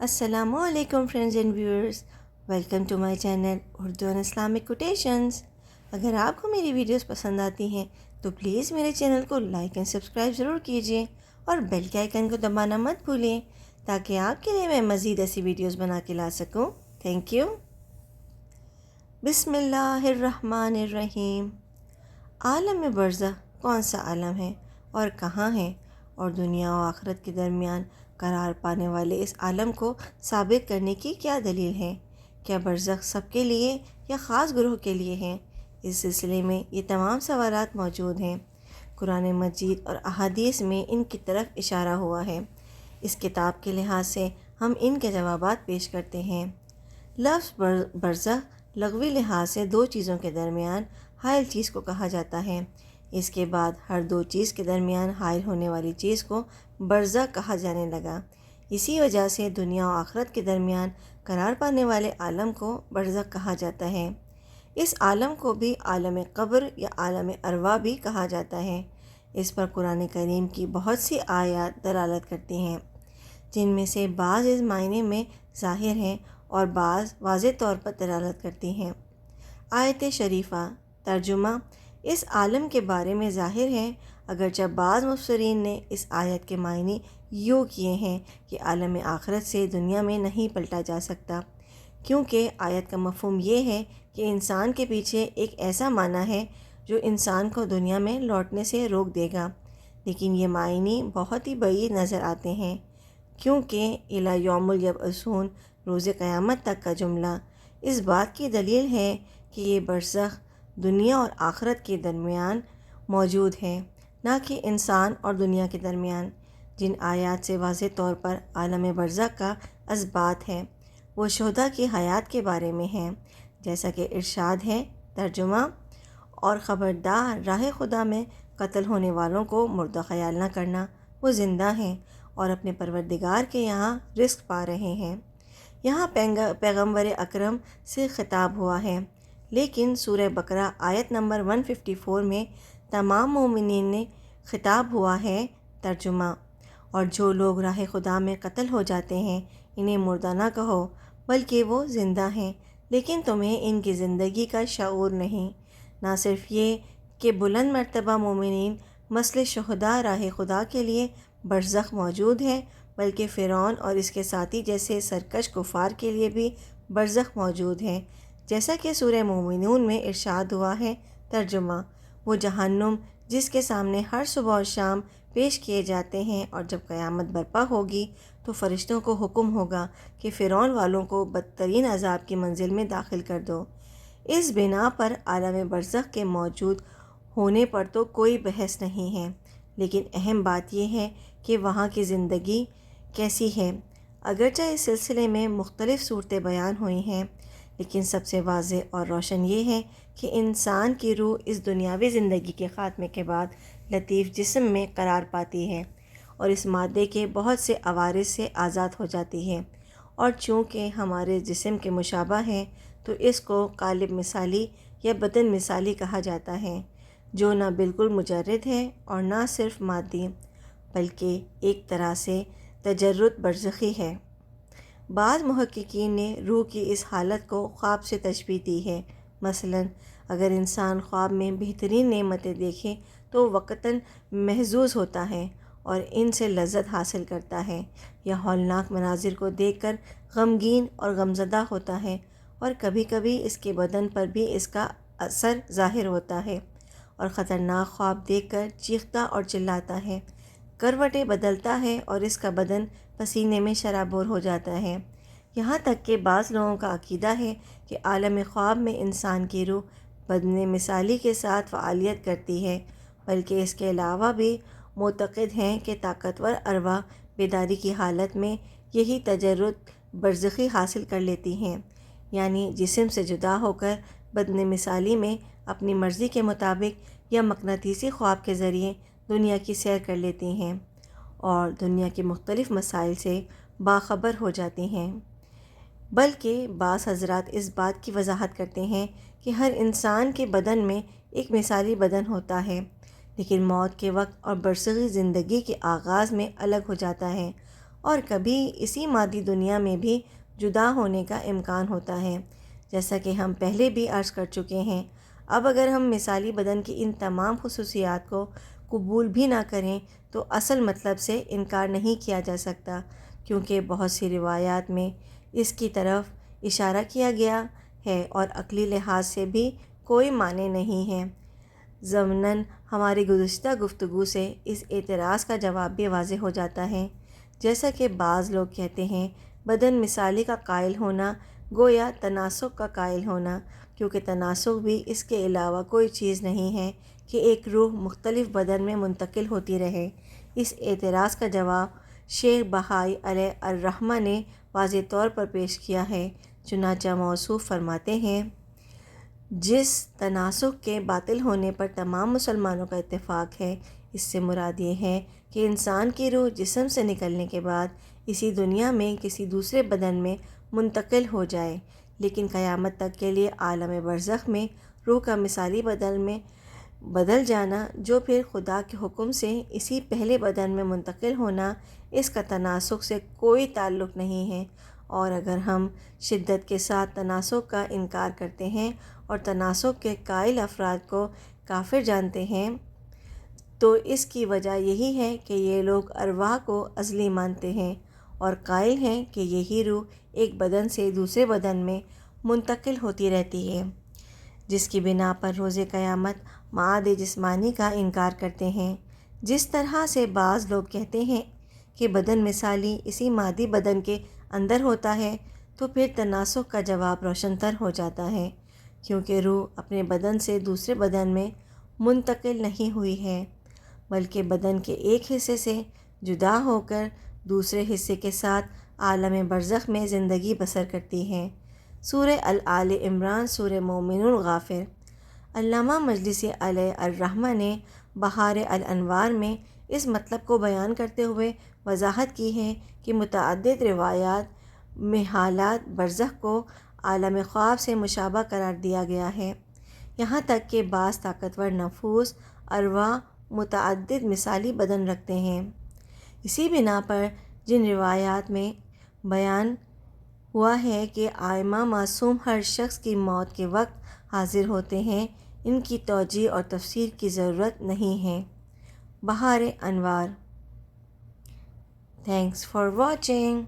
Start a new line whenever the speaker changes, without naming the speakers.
السلام علیکم friends and viewers, welcome to my channel Urdu and Islamic quotations. اگر آپ کو میری ویڈیوز پسند آتی ہیں تو پلیز میرے چینل کو لائک اینڈ سبسکرائب ضرور کیجیے اور بیل کے آئیکن کو دبانا مت بھولیں تاکہ آپ کے لیے میں مزید ایسی ویڈیوز بنا کے لا سکوں۔ Thank you. بسم اللہ الرحمن الرحیم۔ عالم برزخ کون سا عالم ہے اور کہاں ہے، اور دنیا و آخرت کے درمیان قرار پانے والے اس عالم کو ثابت کرنے کی کیا دلیل ہے؟ کیا برزخ سب کے لیے یا خاص گروہ کے لیے ہے؟ اس سلسلے میں یہ تمام سوالات موجود ہیں۔ قرآن مجید اور احادیث میں ان کی طرف اشارہ ہوا ہے۔ اس کتاب کے لحاظ سے ہم ان کے جوابات پیش کرتے ہیں۔ لفظ برزخ لغوی لحاظ سے دو چیزوں کے درمیان حائل چیز کو کہا جاتا ہے۔ اس کے بعد ہر دو چیز کے درمیان حائل ہونے والی چیز کو برزخ کہا جانے لگا۔ اسی وجہ سے دنیا و آخرت کے درمیان قرار پانے والے عالم کو برزخ کہا جاتا ہے۔ اس عالم کو بھی عالم قبر یا عالم ارواح بھی کہا جاتا ہے۔ اس پر قرآن کریم کی بہت سی آیات دلالت کرتی ہیں، جن میں سے بعض اس معنی میں ظاہر ہیں اور بعض واضح طور پر دلالت کرتی ہیں۔ آیت شریفہ ترجمہ اس عالم کے بارے میں ظاہر ہے، اگرچہ بعض مفسرین نے اس آیت کے معنی یوں کیے ہیں کہ عالم آخرت سے دنیا میں نہیں پلٹا جا سکتا، کیونکہ آیت کا مفہوم یہ ہے کہ انسان کے پیچھے ایک ایسا معنی ہے جو انسان کو دنیا میں لوٹنے سے روک دے گا، لیکن یہ معنی بہت ہی بعید نظر آتے ہیں، کیونکہ الی یوم یبعثون، روز قیامت تک کا جملہ اس بات کی دلیل ہے کہ یہ برزخ دنیا اور آخرت کے درمیان موجود ہے، نہ کہ انسان اور دنیا کے درمیان۔ جن آیات سے واضح طور پر عالم برزخ کا اثبات ہے وہ شہداء کی حیات کے بارے میں ہیں، جیسا کہ ارشاد ہے ترجمہ، اور خبردار راہ خدا میں قتل ہونے والوں کو مردہ خیال نہ کرنا، وہ زندہ ہیں اور اپنے پروردگار کے یہاں رزق پا رہے ہیں۔ یہاں پیغمبر اکرم سے خطاب ہوا ہے، لیکن سورہ بقرہ آیت نمبر 154 میں تمام مومنین نے خطاب ہوا ہے۔ ترجمہ، اور جو لوگ راہ خدا میں قتل ہو جاتے ہیں انہیں مردہ نہ کہو، بلکہ وہ زندہ ہیں، لیکن تمہیں ان کی زندگی کا شعور نہیں۔ نہ صرف یہ کہ بلند مرتبہ مومنین مثل شہداء راہ خدا کے لیے برزخ موجود ہے، بلکہ فرعون اور اس کے ساتھی جیسے سرکش کفار کے لیے بھی برزخ موجود ہے، جیسا کہ سورہ مومنون میں ارشاد ہوا ہے۔ ترجمہ، وہ جہنم جس کے سامنے ہر صبح و شام پیش کیے جاتے ہیں، اور جب قیامت برپا ہوگی تو فرشتوں کو حکم ہوگا کہ فرعون والوں کو بدترین عذاب کی منزل میں داخل کر دو۔ اس بنا پر عالم برزخ کے موجود ہونے پر تو کوئی بحث نہیں ہے، لیکن اہم بات یہ ہے کہ وہاں کی زندگی کیسی ہے۔ اگرچہ اس سلسلے میں مختلف صورتیں بیان ہوئی ہیں، لیکن سب سے واضح اور روشن یہ ہے کہ انسان کی روح اس دنیاوی زندگی کے خاتمے کے بعد لطیف جسم میں قرار پاتی ہے اور اس مادے کے بہت سے عوارض سے آزاد ہو جاتی ہے، اور چونکہ ہمارے جسم کے مشابہ ہے تو اس کو قالب مثالی یا بدن مثالی کہا جاتا ہے، جو نہ بالکل مجرد ہے اور نہ صرف مادی، بلکہ ایک طرح سے تجرد برزخی ہے۔ بعض محققین نے روح کی اس حالت کو خواب سے تشبیہ دی ہے۔ مثلاً اگر انسان خواب میں بہترین نعمتیں دیکھے تو وقتاً محظوظ ہوتا ہے اور ان سے لذت حاصل کرتا ہے، یا ہولناک مناظر کو دیکھ کر غمگین اور غمزدہ ہوتا ہے، اور کبھی کبھی اس کے بدن پر بھی اس کا اثر ظاہر ہوتا ہے اور خطرناک خواب دیکھ کر چیختا اور چلاتا ہے، کروٹیں بدلتا ہے اور اس کا بدن پسینے میں شرابور ہو جاتا ہے۔ یہاں تک کہ بعض لوگوں کا عقیدہ ہے کہ عالم خواب میں انسان کی روح بدن مثالی کے ساتھ فعالیت کرتی ہے، بلکہ اس کے علاوہ بھی معتقد ہیں کہ طاقتور ارواح بیداری کی حالت میں یہی تجرد برزخی حاصل کر لیتی ہیں، یعنی جسم سے جدا ہو کر بدن مثالی میں اپنی مرضی کے مطابق یا مقناطیسی خواب کے ذریعے دنیا کی سیر کر لیتی ہیں اور دنیا کے مختلف مسائل سے باخبر ہو جاتی ہیں۔ بلکہ بعض حضرات اس بات کی وضاحت کرتے ہیں کہ ہر انسان کے بدن میں ایک مثالی بدن ہوتا ہے، لیکن موت کے وقت اور برزخی زندگی کے آغاز میں الگ ہو جاتا ہے، اور کبھی اسی مادی دنیا میں بھی جدا ہونے کا امکان ہوتا ہے، جیسا کہ ہم پہلے بھی عرض کر چکے ہیں۔ اب اگر ہم مثالی بدن کی ان تمام خصوصیات کو قبول بھی نہ کریں تو اصل مطلب سے انکار نہیں کیا جا سکتا، کیونکہ بہت سی روایات میں اس کی طرف اشارہ کیا گیا ہے اور عقلی لحاظ سے بھی کوئی معنی نہیں ہے۔ ضمناً ہماری گزشتہ گفتگو سے اس اعتراض کا جواب بھی واضح ہو جاتا ہے، جیسا کہ بعض لوگ کہتے ہیں بدن مثالی کا قائل ہونا گویا تناسخ کا قائل ہونا، کیونکہ تناسخ بھی اس کے علاوہ کوئی چیز نہیں ہے کہ ایک روح مختلف بدن میں منتقل ہوتی رہے۔ اس اعتراض کا جواب شیخ بہائی علیہ الرحمہ نے واضح طور پر پیش کیا ہے، چنانچہ موصوف فرماتے ہیں، جس تناسخ کے باطل ہونے پر تمام مسلمانوں کا اتفاق ہے، اس سے مراد یہ ہے کہ انسان کی روح جسم سے نکلنے کے بعد اسی دنیا میں کسی دوسرے بدن میں منتقل ہو جائے، لیکن قیامت تک کے لیے عالم برزخ میں روح کا مثالی بدن میں بدل جانا، جو پھر خدا کے حکم سے اسی پہلے بدن میں منتقل ہونا، اس کا تناسخ سے کوئی تعلق نہیں ہے۔ اور اگر ہم شدت کے ساتھ تناسخ کا انکار کرتے ہیں اور تناسخ کے قائل افراد کو کافر جانتے ہیں تو اس کی وجہ یہی ہے کہ یہ لوگ ارواح کو ازلی مانتے ہیں اور قائل ہیں کہ یہی روح ایک بدن سے دوسرے بدن میں منتقل ہوتی رہتی ہے، جس کی بنا پر روز قیامت معاد جسمانی کا انکار کرتے ہیں۔ جس طرح سے بعض لوگ کہتے ہیں کہ بدن مثالی اسی مادی بدن کے اندر ہوتا ہے، تو پھر تناسخ کا جواب روشن تر ہو جاتا ہے، کیونکہ روح اپنے بدن سے دوسرے بدن میں منتقل نہیں ہوئی ہے، بلکہ بدن کے ایک حصے سے جدا ہو کر دوسرے حصے کے ساتھ عالم برزخ میں زندگی بسر کرتی ہے۔ سورہ آل عمران، سورہ مومنون، غافر۔ علامہ مجلسی علیہ الرحمہ نے بحار الانوار میں اس مطلب کو بیان کرتے ہوئے وضاحت کی ہے کہ متعدد روایات میں حالات برزخ کو عالم خواب سے مشابہ قرار دیا گیا ہے، یہاں تک کہ بعض طاقتور نفوس ارواح متعدد مثالی بدن رکھتے ہیں۔ اسی بنا پر جن روایات میں بیان ہوا ہے کہ ائمہ معصوم ہر شخص کی موت کے وقت حاضر ہوتے ہیں، ان کی توجیہ اور تفسیر کی ضرورت نہیں ہے۔ Bahar Anwar. Thanks for watching.